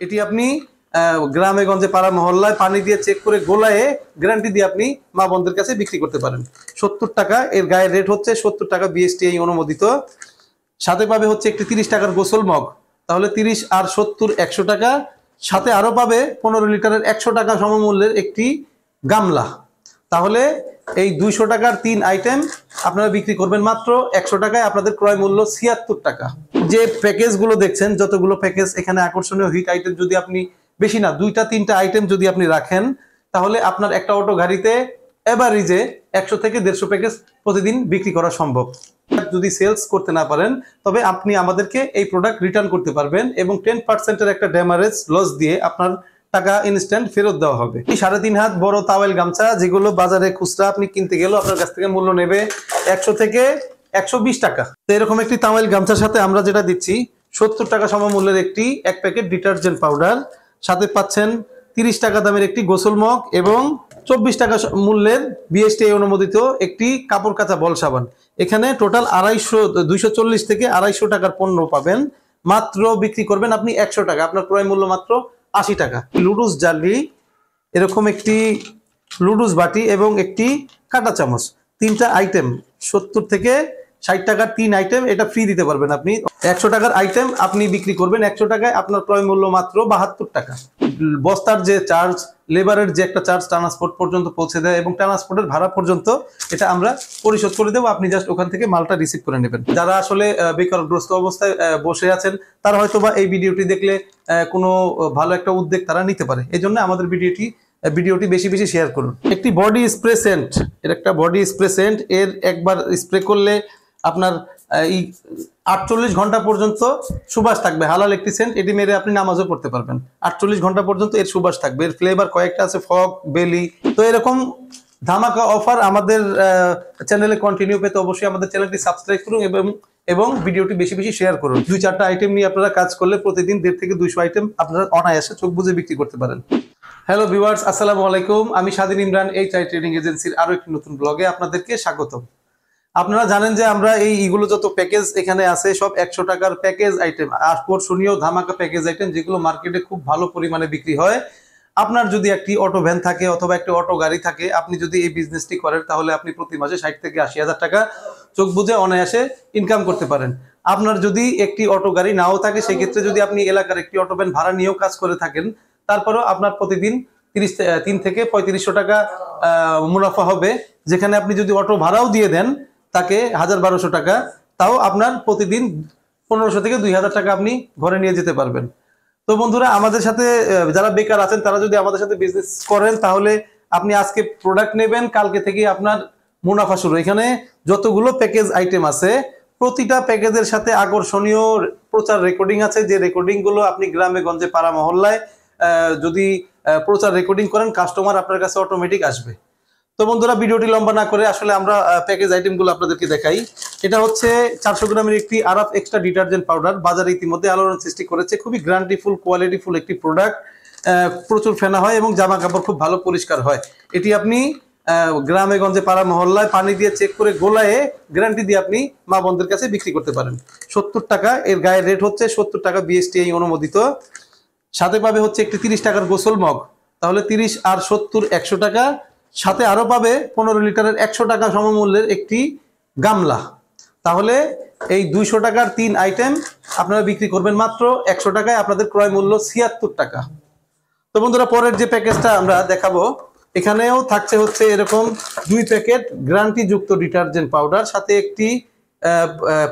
এটি আপনি গ্রামে গঞ্জে পাড়া মহল্লায় পানি দিয়ে চেক করে গোলায়ে গ্যারান্টি দিয়ে আপনি মা বোনদের কাছে বিক্রি করতে পারেন। 70 টাকা এর গায়ের রেট হচ্ছে, 70 টাকা বিএসটিআই অনুমোদিত। সাথে পাবে হচ্ছে একটি 30 টাকার গোসল মগ, তাহলে 30 আর 70 100 টাকা। সাথে আরো পাবে 15 লিটারের 100 টাকা সমমূল্যের একটি গামলা। তাহলে এই 200 টাকার 3 আইটেম আপনারা বিক্রি করবেন মাত্র 100 টাকায়। আপনাদের ক্রয় মূল্য 76 টাকা। যে প্যাকেজগুলো দেখছেন, যতগুলো প্যাকেজ এখানে আকর্ষণীয় হিট আইটেম যদি আপনি বেশি না 2টা 3টা আইটেম যদি আপনি রাখেন, তাহলে আপনার একটা অটো গাড়িতে এভারেজে 100 থেকে 150 প্যাকেজ প্রতিদিন বিক্রি করা সম্ভব। যদি সেলস করতে না পারেন তবে আপনি আমাদেরকে এই প্রোডাক্ট রিটার্ন করতে পারবেন এবং 10% একটা ড্যামারেজ লস দিয়ে আপনার টাকা ইনস্ট্যান্ট ফেরত দেওয়া হবে। 3.5 হাত বড় তাওয়েল গামছা, যেগুলো বাজারে খুচরা আপনি কিনতে গেলেও আপনার কাছ থেকে মূল্য নেবে 100 থেকে 120 টাকা। তো এরকম একটি তাওয়েল গামছার সাথে আমরা যেটা দিচ্ছি 70 টাকা সমমূল্যের একটি 1 প্যাকেট ডিটারজেন্ট পাউডার, সাথে পাচ্ছেন 30 টাকা দামের একটি গোসল মগ এবং 24 টাকা মূল্যের বিএসটিআই অনুমোদিত একটি কাপড় কাচা বল সাবান। এখানে টোটাল 240 থেকে 250 টাকার পণ্য পাবেন, মাত্র বিক্রি করবেন আপনি 100 টাকা। আপনার ক্রয় মূল্য মাত্র 80 টাকা। লুডুস জালি, এরকম একটি লুডুস বাটি এবং একটি কাঁটা চামচ, 3টা আইটেম 70 থেকে 60 টাকার 3 আইটেম, এটা ফ্রি দিতে পারবেন আপনি। 100 টাকার আইটেম আপনি বিক্রি করবেন 100 টাকায়, আপনার ক্রয় মূল্য মাত্র 72 টাকা। বস্তার যে চার্জ, লেবারের যে একটা চার্জ ট্রান্সপোর্ট পর্যন্ত পৌঁছে দেয় এবং ট্রান্সপোর্টের ভাড়া পর্যন্ত এটা আমরা পরিশোধ করে দেবো। আপনি জাস্ট ওখান থেকে মালটা রিসিভ করে নেবেন। যারা আসলে বেকারগ্রস্ত অবস্থায় বসে আছেন, তারা হয়তো বা এই ভিডিওটি দেখলে কোনো ভালো একটা উদ্যোগ তারা নিতে পারে। এই জন্য আমাদের ভিডিওটি বেশি বেশি শেয়ার করুন। একটি বডি স্প্রে সেন্ট, এর একটা বডি স্প্রে সেন্ট, এর একবার স্প্রে করলে আপনার এই 48 ঘন্টা পর্যন্ত সুবাস থাকবে। হালাল একটি সেন্ট, এটি মেরে আপনি নামাজও পড়তে পারবেন। 48 ঘন্টা পর্যন্ত এর সুবাস থাকবে। এর ফ্লেভার কয়েকটা আছে, ফগ, বেলি। তো এরকম ধামাকা অফার আমাদের চ্যানেলে কন্টিনিউ পেতে অবশ্যই আমাদের চ্যানেলটি সাবস্ক্রাইব করুন এবং ভিডিওটি বেশি বেশি শেয়ার করুন। 2-4টা আইটেম নিয়ে আপনারা কাজ করলে প্রতিদিন 150 থেকে 200 আইটেম আপনারা অনায়াসে চোখ বুজে বিক্রি করতে পারেন। হ্যালো ভিউয়ার্স, আসসালামু আলাইকুম। আমি স্বাধীন ইমরান, এইচআই ট্রেডিং এজেন্সির আরো একটি নতুন ব্লগে আপনাদেরকে স্বাগতম। আপনারা জানেন যে আমরা এইগুলো যত প্যাকেজ এখানে আছে সব 100 টাকার প্যাকেজ আইটেম, আকর্ষণীয় ধামাকা প্যাকেজ আইটেম, যেগুলো মার্কেটে খুব ভালো পরিমাণে বিক্রি হয়। আপনার যদি একটি অটো ভ্যান থাকে অথবা একটি অটো গাড়ি থাকে, আপনি যদি এই বিজনেসটি করেন, তাহলে আপনি প্রতি মাসে 60 থেকে 80 হাজার টাকা চোখ বুঝে অনায়াসে ইনকাম করতে পারেন। আপনার যদি একটি অটো গাড়ি নাও থাকে, সেক্ষেত্রে যদি আপনি এলাকার একটি অটো ভ্যান ভাড়া নিয়েও কাজ করে থাকেন, তারপরেও আপনার প্রতিদিন 3 থেকে 3500 টাকা মুনাফা হবে। যেখানে আপনি যদি অটো ভাড়াও দিয়ে দেন তাকে 1000-1200 টাকা, তাও আপনার প্রতিদিন 1500 থেকে 2000 টাকা আপনি ঘরে নিয়ে যেতে পারবেন। তো বন্ধুরা, আমাদের সাথে যারা বেকার আছেন, তারা যদি আমাদের সাথে বিজনেস করেন, তাহলে আপনি আজকে প্রোডাক্ট নেবেন, কালকে থেকে আপনার মুনাফা শুরু। এখানে যতগুলো প্যাকেজ আইটেম আছে, প্রতিটা প্যাকেজের সাথে আকর্ষণীয় প্রচার রেকর্ডিং আছে, যে রেকর্ডিং গুলো আপনি গ্রামে গঞ্জে পাড়া মহল্লায় যদি প্রচার রেকর্ডিং করেন, কাস্টমার আপনার কাছে অটোমেটিক আসবে। তো বন্ধুরা, ভিডিওটি লম্বা না করে আসলে আমরা প্যাকেজ আইটেমগুলো আপনাদেরকে দেখাই। এটা হচ্ছে 400 গ্রামের একটি আরাফ এক্সট্রা ডিটারজেন্ট পাউডার। বাজারে ইতিমধ্যে আলোড়ন সৃষ্টি করেছে। খুবই গ্যারান্টিফুল, কোয়ালিটিফুল একটি প্রোডাক্ট। প্রচুর ফেনা হয় এবং জামা কাপড় খুব ভালো পরিষ্কার হয়। এটি আপনি গ্রামে গঞ্জে পাড়া মহল্লায় পানি দিয়ে চেক করে গোলায়ে গ্যারান্টি দিয়ে আপনি মা বোনদের কাছে বিক্রি করতে পারেন। 70 টাকা এর গায়ের রেট হচ্ছে, 70 টাকা বিএসটিআই অনুমোদিত। সাথে পাবে হচ্ছে একটি 30 টাকার গোসল মগ, তাহলে 30 আর 70 100 টাকা। সাথে আরো পাবে 15 লিটারের 100 টাকা সমমূল্যের একটি গামলা। তাহলে এই 200 টাকার 3 আইটেম আপনারা বিক্রি করবেন মাত্র 100 টাকায়। আপনাদের ক্রয় মূল্য 76 টাকা। তো বন্ধুরা, পরের যে প্যাকেজটা আমরা দেখাবো, এখানেও থাকছে হচ্ছে এরকম 2 প্যাকেট গ্যারান্টি যুক্ত ডিটারজেন্ট পাউডার, সাথে একটি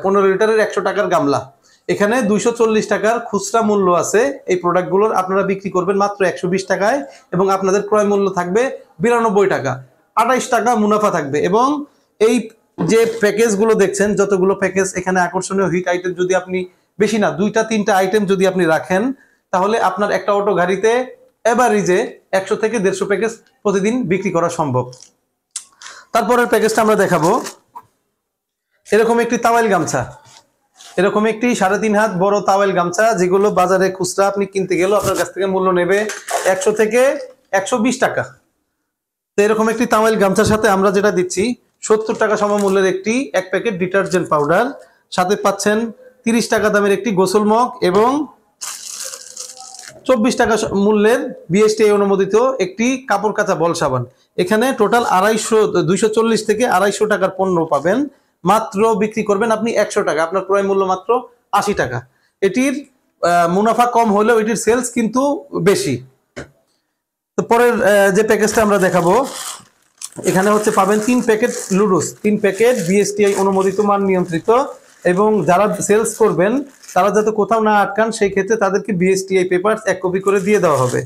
15 লিটারের 100 টাকার গামলা। এখানে 240 টাকার খুচরা মূল্য আছে এই প্রোডাক্টগুলোর। আপনারা বিক্রি করবেন মাত্র 120 টাকায় এবং আপনাদের ক্রয় মূল্য থাকবে 92 টাকা। 28 টাকা মুনাফা থাকবে। এবং এই যে প্যাকেজগুলো দেখছেন, যতগুলো প্যাকেজ এখানে আকর্ষণীয় হিট আইটেম যদি আপনি বেশি না 2টা 3টা আইটেম যদি আপনি রাখেন, তাহলে আপনার একটা অটো গাড়িতে এভারেজে 100 থেকে 150 প্যাকেজ প্রতিদিন বিক্রি করা সম্ভব। তারপরের প্যাকেজটা আমরা দেখাবো, এরকম একটি তাওয়েল গামছা, এরকম একটি 3.5 হাত বড় তাওয়েল গামছা, যেগুলো বাজারে খুচরা আপনি কিনতে গেলেও আপনার কাছ থেকে মূল্য নেবে 100 থেকে 120 টাকা। তো এরকম একটি তাওয়েল গামছার সাথে আমরা যেটা দিচ্ছি 70 টাকা সমমূল্যের একটি 1 প্যাকেট ডিটারজেন্ট পাউডার, সাথে পাচ্ছেন 30 টাকা দামের একটি গোসল মগ এবং 24 টাকা মূল্যের বিএসটিআই অনুমোদিত একটি কাপড় কাচা বল সাবান। এখানে টোটাল 240 থেকে 250 টাকার পণ্য পাবেন, মাত্র বিক্রি করবেন আপনি 100 টাকা। আপনার ক্রয় মূল্য মাত্র 80 টাকা। এটির মুনাফা কম হলেও এটির সেলস কিন্তু বেশি। তো পরের যে প্যাকেজটা আমরা দেখাবো, এখানে হচ্ছে পাবেন 3 প্যাকেট লুডুস, 3 প্যাকেট বিএসটিআই অনুমোদিত মান নিয়ন্ত্রিত, এবং যারা সেলস করবেন তারা যাতে কোথাও না আটকান সেই ক্ষেত্রে তাদেরকে বিএসটিআই পেপার 1 কপি করে দিয়ে দেওয়া হবে।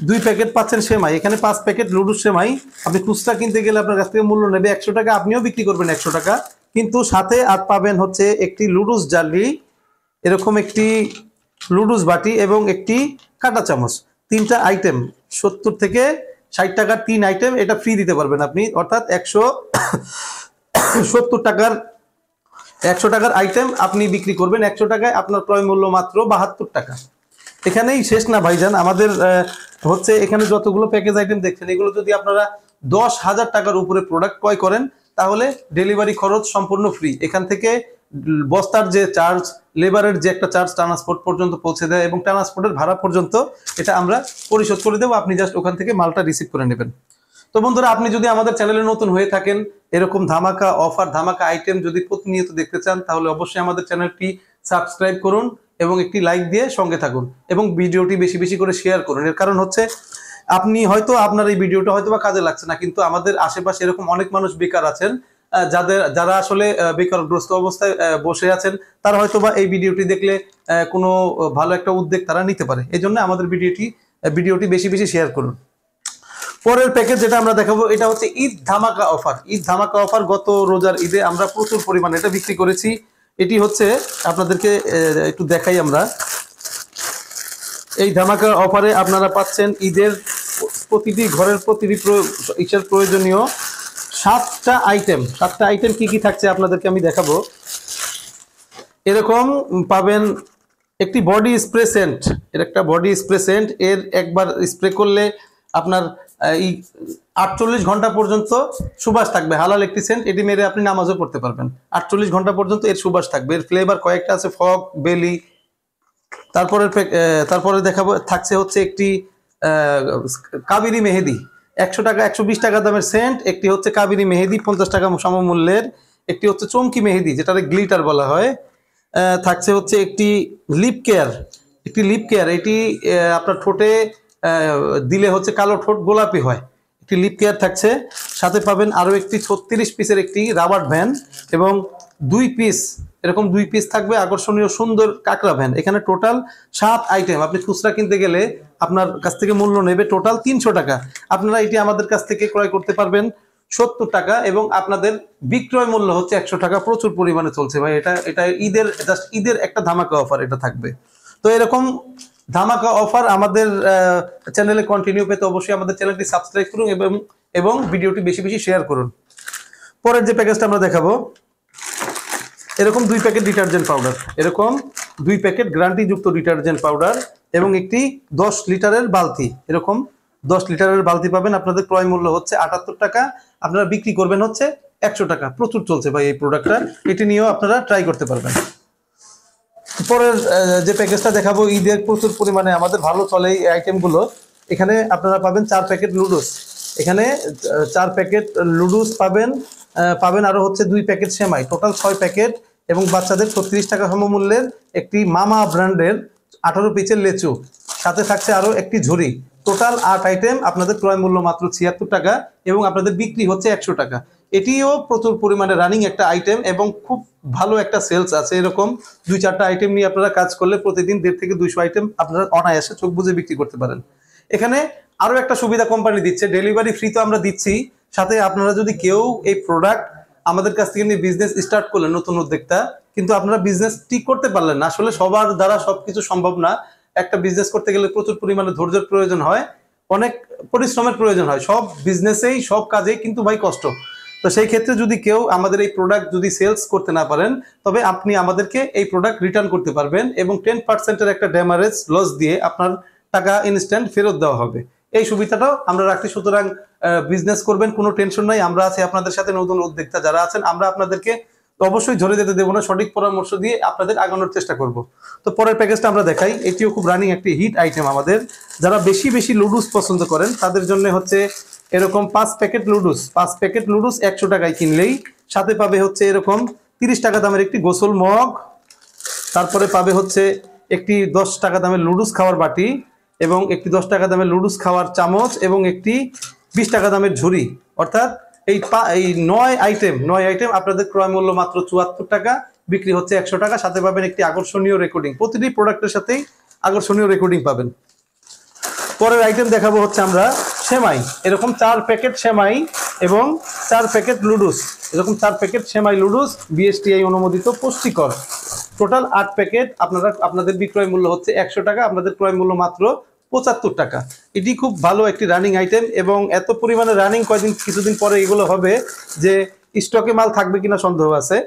2 প্যাকেট পাচ্ছেন সেমাই, এখানে 5 প্যাকেট লুডুস সেমাই। আপনি খুচরা কিনতে গেলে আপনার কাছ থেকে মূল্য নেবে 100 টাকা, আপনিও বিক্রি করবেন 100 টাকা, কিন্তু সাথে আর পাবেন হচ্ছে একটি লুডুস জালি, এরকম একটি লুডুস বাটি এবং একটি কাঁটা চামচ। 3টা আইটেম 70 থেকে 60 টাকার 3 আইটেম, এটা ফ্রি দিতে পারবেন আপনি, অর্থাৎ 170 টাকার আইটেম আপনি বিক্রি করবেন 100 টাকায়, আপনার ক্রয় মূল্য মাত্র 72 টাকা। এখানেই শেষ না ভাইজান, আমাদের হচ্ছে এখানে যতগুলো প্যাকেজ আইটেম দেখছেন এগুলো যদি আপনারা 10,000 টাকার উপরে প্রোডাক্ট ক্রয় করেন তাহলে ডেলিভারি খরচ সম্পূর্ণ ফ্রি। এখান থেকে বস্তার যে চার্জ, লেবারের যে একটা চার্জ ট্রান্সপোর্ট পর্যন্ত পৌঁছে দেয় এবং ট্রান্সপোর্টের ভাড়া পর্যন্ত এটা আমরা পরিশোধ করে দেবো, আপনি জাস্ট ওখান থেকে মালটা রিসিভ করে নেবেন। তো বন্ধুরা, আপনি যদি আমাদের চ্যানেলে নতুন হয়ে থাকেন, এরকম ধামাকা অফার, ধামাকা আইটেম যদি প্রতিনিয়ত দেখতে চান, তাহলে অবশ্যই আমাদের চ্যানেলটি সাবস্ক্রাইব করুন এবং একটি লাইক দিয়ে সঙ্গে থাকুন এবং ভিডিওটি বেশি বেশি করে শেয়ার করুন। এর কারণ হচ্ছে আপনি হয়তো আপনার এই ভিডিওটা হয়তো বা কাজে লাগছে না, কিন্তু আমাদের আশেপাশে এরকম অনেক মানুষ বেকার আছেন, যারা আসলে বেকারগ্রস্ত অবস্থায় বসে আছেন, তারা হয়তো বা এই ভিডিওটি দেখলে কোনো ভালো একটা উদ্যোগ তারা নিতে পারে। এই জন্য আমাদের ভিডিওটি বেশি বেশি শেয়ার করুন। পরের প্যাকেজ যেটা আমরা দেখাবো, এটা হচ্ছে ঈদ ধামাকা অফার। ঈদ ধামাকা অফার, গত রোজার ঈদে আমরা প্রচুর পরিমাণে এটা বিক্রি করেছি। এটি হচ্ছে আপনাদেরকে একটু দেখাই আমরা। এই ধামাকা অফারে আপনারা পাচ্ছেন ঈদের প্রতিটি ঘরের প্রতিটি প্রয়োজনীয় 7টা আইটেম। 7টা আইটেম কি কি থাকছে আপনাদেরকে আমি দেখাবো। এরকম পাবেন একটি বডি স্প্রে সেন্ট, এর একটা বডি স্প্রে সেন্ট, এর একবার স্প্রে করলে আপনার এই 48 ঘন্টা পর্যন্ত সুবাস থাকবে। হালাল একটি সেন্ট, এটি মেরে আপনি নামাজও পড়তে পারবেন। 48 ঘন্টা পর্যন্ত এর সুবাস থাকবে। এর ফ্লেভার কয়েকটা আছে, ফগ, বেলি। তারপরে দেখাবো থাকছে হচ্ছে একটি কাবেরী মেহেদি, 100 টাকা 120 টাকা দামের সেন্ট। একটি হচ্ছে কাবেরী মেহেদি 50 টাকা সমমূল্যের। একটি হচ্ছে চমকি মেহেদি, যেটাকে গ্লিটার বলা হয়। থাকছে হচ্ছে একটি লিপ কেয়ার, এটি আপনার ঠোঁটে দিলে হচ্ছে কালো ঠোঁট গোলাপি হয়, একটি লিপ কেয়ার থাকছে। সাথে পাবেন আরো একটি 36 পিসের একটি রাবার ভ্যান এবং 2 পিস, এরকম 2 পিস থাকবে আকর্ষণীয় সুন্দর কাঁকড়া ভ্যান। এখানে টোটাল 7 আইটেম। আপনি খুচরা কিনতে গেলে আপনার কাছ থেকে মূল্য নেবে টোটাল 300 টাকা। আপনারা এটি আমাদের কাছ থেকে ক্রয় করতে পারবেন 70 টাকা এবং আপনাদের বিক্রয় মূল্য হচ্ছে 100 টাকা। প্রচুর পরিমাণে চলছে ভাই, এটা ঈদের একটা ধামাকা অফার এটা থাকবে। তো এরকম ধামাকা অফার আমাদের চ্যানেলে কন্টিনিউ পেতে অবশ্যই আমাদের চ্যানেলটি সাবস্ক্রাইব করুন এবং ভিডিওটি বেশি বেশি শেয়ার করুন। পরের যে প্যাকেজটা আমরা দেখাবো, এরকম 2 প্যাকেট ডিটারজেন্ট পাউডার, এরকম 2 প্যাকেট গ্যারান্টিযুক্ত ডিটারজেন্ট পাউডার এবং একটি 10 লিটারের বালতি। এরকম 10 লিটারের বালতি পাবেন। আপনাদের ক্রয় মূল্য হচ্ছে 78 টাকা, আপনারা বিক্রি করবেন হচ্ছে 100 টাকা। প্রচুর চলছে ভাই এই প্রোডাক্টটা, এটি নিয়েও আপনারা ট্রাই করতে পারবেন। পরের যে প্যাকেজটা দেখাবো, ঈদের প্রচুর পরিমাণে আমাদের ভালো চলে এই আইটেমগুলো। এখানে আপনারা পাবেন 4 প্যাকেট লুডুস, এখানে 4 প্যাকেট লুডুস পাবেন আরো হচ্ছে 2 প্যাকেট সেমাই, টোটাল 6 প্যাকেট এবং বাচ্চাদের 36 টাকা সমমূল্যের একটি মামা ব্র্যান্ডের 18 পিসের লেচু। সাথে থাকছে আরো একটি ঝুড়ি। টোটাল 8 আইটেম, আপনাদের ক্রয় মূল্য মাত্র 76 টাকা এবং আপনাদের বিক্রি হচ্ছে 100 টাকা। এটিও প্রচুর পরিমাণে রানিং একটা আইটেম এবং খুব ভালো একটা সেলস আছে। এরকম 2-4টা আইটেম নিয়ে আপনারা কাজ করলে প্রতিদিন 150 থেকে 200 আইটেম আপনারা অনায়াসে চোখ বুজে বিক্রি করতে পারেন। এখানে আরো একটা সুবিধা কোম্পানি দিচ্ছে, ডেলিভারি ফ্রি তো আমরা দিচ্ছি, সাথে আপনারা যদি কেউ এই প্রোডাক্ট আমাদের কাছ থেকে নিয়ে বিজনেস স্টার্ট করলেন, নতুন উদ্যোক্তা, কিন্তু আপনারা বিজনেস ঠিক করতে পারলেন না, আসলে সবার দ্বারা সবকিছু সম্ভব না। একটা বিজনেস করতে গেলে প্রচুর পরিমাণে ধৈর্যের প্রয়োজন হয়, অনেক পরিশ্রমের প্রয়োজন হয়, সব বিজনেসেই সব কাজেই কিন্তু ভাই কষ্ট। তো সেই ক্ষেত্রে যদি কেউ আমাদের এই প্রোডাক্ট যদি সেলস করতে না পারেন, তবে আপনি আমাদেরকে এই প্রোডাক্ট রিটার্ন করতে পারবেন এবং 10% একটা ড্যামারেজ লস দিয়ে আপনার টাকা ইনস্ট্যান্ট ফেরত দেওয়া হবে। এই সুবিধাটাও আমরা রাখছি। সুতরাং বিজনেস করবেন, কোনো টেনশন নাই, আমরা আছি আপনাদের সাথে। নতুন উদ্যোক্তা যারা আছেন, আমরা আপনাদেরকে তো অবশ্যই ঝরে যেতে দেবো না, সঠিক পরামর্শ দিয়ে আপনাদের আগানোর চেষ্টা করব। তো পরের প্যাকেজটা আমরা দেখাই, এটিও খুব রানিং একটি হিট আইটেম আমাদের। যারা বেশি বেশি লুডুস পছন্দ করেন তাদের জন্য হচ্ছে এরকম 5 প্যাকেট লুডুস, 5 প্যাকেট লুডুস 100 টাকায় কিনলেই সাথে পাবে হচ্ছে এরকম 30 টাকা দামের একটি গোসল মগ, তারপরে পাবে হচ্ছে একটি 10 টাকা দামের লুডুস খাওয়ার বাটি এবং একটি 10 টাকা দামের লুডুস খাওয়ার চামচ এবং একটি 20 টাকা দামের ঝুড়ি। অর্থাৎ এই 9 আইটেম আপনাদের ক্রয় মূল্য মাত্র 74 টাকা, বিক্রি হচ্ছে 100 টাকা। সাথে পাবেন একটি আকর্ষণীয় রেকর্ডিং, প্রতিটি প্রোডাক্টের সাথেই আকর্ষণীয় রেকর্ডিং পাবেন। পরের আইটেম দেখাবো হচ্ছে আমরা সেমাই, এরকম 4 প্যাকেট সেমাই এবং 4 প্যাকেট লুডুস, এরকম 4 প্যাকেট সেমাই লুডুস বিএসটিআই অনুমোদিত পুষ্টিকর, টোটাল 8 প্যাকেট আপনাদের বিক্রয় মূল্য হচ্ছে 100 টাকা, আপনাদের ক্রয় মূল্য মাত্র 75 টাকা। এটি খুব ভালো একটি রানিং আইটেম এবং এত পরিমাণে রানিং, কিছুদিন পরে এগুলো হবে যে স্টকে মাল থাকবে কিনা সন্দেহ আছে।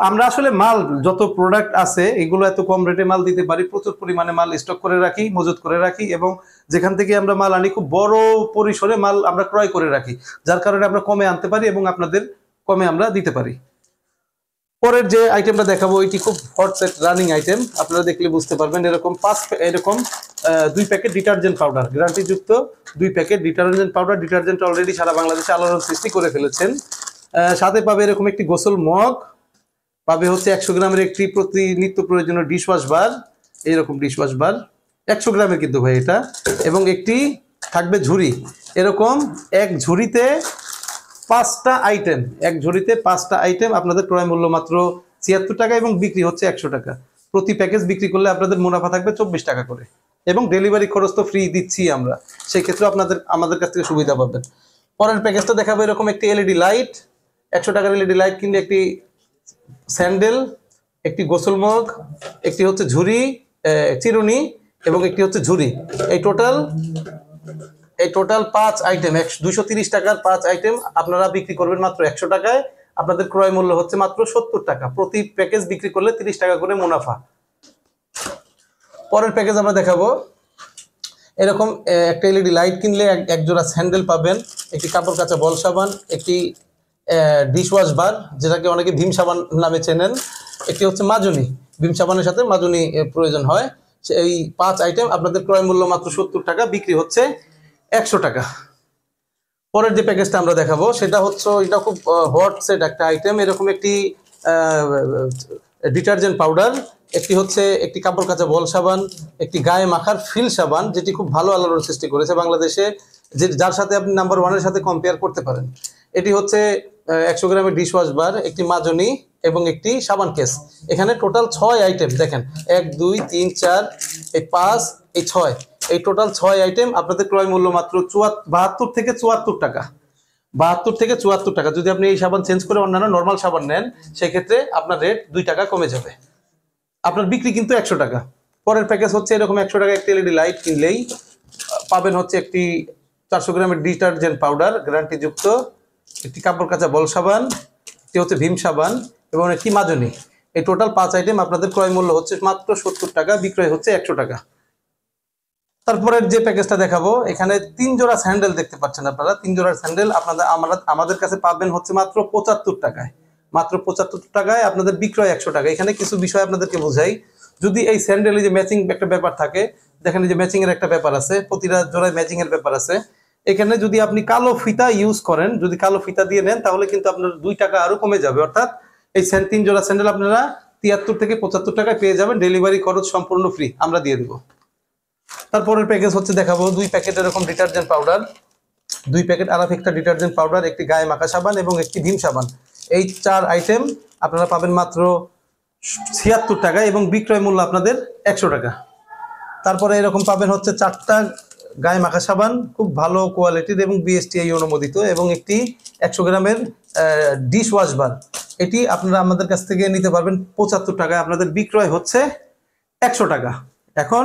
আমরা আসলে মাল যত প্রোডাক্ট আছে এগুলো এত কম রেটে মাল দিতে পারি, প্রচুর পরিমাণে মাল স্টক করে রাখি, মজুত করে রাখি এবং যেখান থেকে আমরা মাল আনি খুব বড় পরিসরে মাল আমরা ক্রয় করে রাখি, যার কারণে আমরা কমে আনতে পারি এবং আপনাদের কমে আমরা দিতে পারি। পরের যে আইটেমটা দেখাবো এটি খুব হট সেট রানিং আইটেম, আপনারা দেখলে বুঝতে পারবেন। এরকম 2 প্যাকেট ডিটারজেন্ট পাউডার, গ্যারান্টিযুক্ত 2 packet detergent powder. Detergent already সারা বাংলাদেশে আলোড়ন সৃষ্টি করে ফেলেছেন। সাথে পাবে এরকম একটি গোসল মগ, পাবে হচ্ছে 100 গ্রামের একটি প্রতি নিত্য প্রয়োজনীয় ডিশওয়াশ বার, এইরকম ডিশওয়াশ বার 100 গ্রামের কিন্তু ভাই এটা, এবং একটি থাকবে ঝুড়ি। এরকম এক ঝুড়িতে 5টা আইটেম, এক ঝুড়িতে 5টা আইটেম, আপনাদের ক্রয় মূল্য মাত্র 76 টাকা এবং বিক্রি হচ্ছে 100 টাকা। প্রতি প্যাকেজ বিক্রি করলে আপনাদের মুনাফা থাকবে 24 টাকা করে এবং ডেলিভারি খরচ তো ফ্রি দিচ্ছি আমরা, সেই ক্ষেত্রে আমাদের কাছ থেকে সুবিধা পাবেন। পরের প্যাকেজটা দেখাবো এরকম একটি এলইডি লাইট, 100 টাকার এলইডি লাইট কিনলে একটি স্যান্ডেল, একটি গোসল মগ, একটি হচ্ছে ঝুড়ি চিরুনি এবং একটি হচ্ছে ঝুড়ি। এই টোটাল 5 আইটেম, 230 টাকার 5 আইটেম আপনারা বিক্রি করবেন মাত্র 100 টাকায়, আপনাদের ক্রয় মূল্য হচ্ছে মাত্র 70 টাকা। প্রতি প্যাকেজ বিক্রি করলে 30 টাকা করে মুনাফা। পরের প্যাকেজ আমরা দেখাবো এরকম একটা এলইডি লাইট কিনলে এক জোড়া স্যান্ডেল পাবেন, একটি কাপড় কাচা বল সাবান, একটি ডিশওয়াশ বার যেটাকে অনেকে ভীম সাবান নামে চেনেন, একটি হচ্ছে মাজনি, ভীম সাবানের সাথে মাজনি প্রয়োজন হয়। এই 5 আইটেম আপনাদের ক্রয় মূল্য মাত্র 70 টাকা, বিক্রি হচ্ছে 100 টাকা। পরের যে প্যাকেজটা আমরা দেখাবো সেটা হচ্ছে, এটা খুব হট সেট একটা আইটেম, এরকম একটি ডিটারজেন্ট পাউডার, একটি হচ্ছে একটি কাপড় কাচা বল সাবান, একটি গায়ে মাখার ফিল সাবান যেটি খুব ভালো আলোড়ন সৃষ্টি করেছে বাংলাদেশে, যার সাথে আপনি নাম্বার 1-এর সাথে কম্পেয়ার করতে পারেন। এটি হচ্ছে 100 গ্রামের ডিশওয়াশ বার, একটি মাজনি এবং একটি সাবান কেস। এখানে টোটাল 6 আইটেম দেখেন, 1 2 3 4 এই 5 এই 6, এই টোটাল 6 আইটেম আপনাদের ক্রয় মূল্য মাত্র 72 থেকে 74 টাকা, 72 থেকে 74 টাকা। যদি আপনি এই সাবান চেঞ্জ করে অন্যান্য নর্মাল সাবান নেন সেক্ষেত্রে আপনার রেট 2 টাকা কমে যাবে, আপনার বিক্রি কিন্তু 100 টাকা। পরের প্যাকেজ হচ্ছে এরকম 100 টাকা একটি এলইডি লাইট কিনলেই পাবেন হচ্ছে একটি 400 গ্রামের ডিটারজেন্ট পাউডার গ্যারান্টিযুক্ত, একটি কাপড় কাচা বল সাবান, একটি হচ্ছে ভীম সাবান এবং একটি মাজনি। এই টোটাল 5 আইটেম আপনাদের ক্রয় মূল্য হচ্ছে মাত্র 70 টাকা, বিক্রয় হচ্ছে 100 টাকা। তারপরের যে প্যাকেজটা দেখাবো এখানে 3 জোড়া স্যান্ডেল দেখতে পাচ্ছেন আপনারা, 3 জোড়া স্যান্ডেল আমাদের কাছে পাবেন হচ্ছে মাত্র 75 টাকায়, মাত্র 75 টাকায় আপনাদের বিক্রয় 100 টাকা। এখানে কিছু বিষয় আপনাদেরকে বোঝাই, যদি এই স্যান্ডেলে যে ম্যাচিং একটা ব্যাপার থাকে, দেখেন যে ম্যাচিং এর একটা ব্যাপার আছে, প্রতিটা জোড়ায় ম্যাচিং এর ব্যাপার আছে। এখানে যদি আপনি কালো ফিতা ইউজ করেন, যদি কালো ফিতা দিয়ে নেন তাহলে কিন্তু আপনার 2 টাকা আরো কমে যাবে, অর্থাৎ এই 3 জোড়া স্যান্ডেল আপনারা 73 থেকে 75 টাকায় পেয়ে যাবেন, ডেলিভারি খরচ সম্পূর্ণ ফ্রি আমরা দিয়ে দেবো। তারপরের প্যাকেজ হচ্ছে দেখাবো 2 প্যাকেট এরকম ডিটারজেন্ট পাউডার, 2 প্যাকেট আরাফেক্টা ডিটারজেন্ট পাউডার, একটি গায়ে মাখা সাবান এবং একটি ভীম সাবান। এই 4 আইটেম আপনারা পাবেন মাত্র 76 টাকা এবং বিক্রয় মূল্য আপনাদের 100 টাকা। তারপরে এরকম পাবেন হচ্ছে 4টা গায়ে মাখা সাবান, খুব ভালো কোয়ালিটির এবং বিএসটিআই অনুমোদিত, এবং একটি 100 গ্রামের ডিশ ওয়াশ বার। এটি আপনারা আমাদের কাছ থেকে নিতে পারবেন 75 টাকায়, আপনাদের বিক্রয় হচ্ছে 100 টাকা। এখন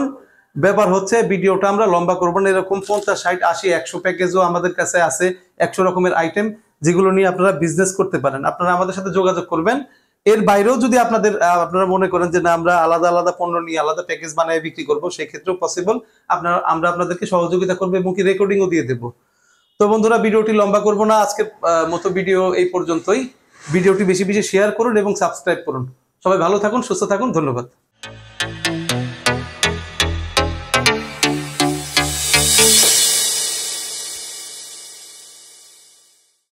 ব্যাপার হচ্ছে ভিডিওটা আমরা লম্বা করবো না, এরকম 50 60 80 100 প্যাকেজও আমাদের কাছে আছে, 100 রকমের আইটেম যেগুলো নিয়ে আপনারা বিজনেস করতে পারেন। আপনারা আমাদের সাথে যোগাযোগ করবেন। এর বাইরেও যদি আপনারা মনে করেন যে না আমরা আলাদা আলাদা পণ্য নিয়ে আলাদা প্যাকেজ বানিয়ে বিক্রি করবো, সেই ক্ষেত্রেও পসিবল, আমরা আপনাদেরকে সহযোগিতা করবো এবং কি রেকর্ডিংও দিয়ে দেবো। তো বন্ধুরা ভিডিওটি লম্বা করবো না, আজকের মতো ভিডিও এই পর্যন্তই। ভিডিওটি বেশি বেশি শেয়ার করুন এবং সাবস্ক্রাইব করুন। সবাই ভালো থাকুন, সুস্থ থাকুন, ধন্যবাদ।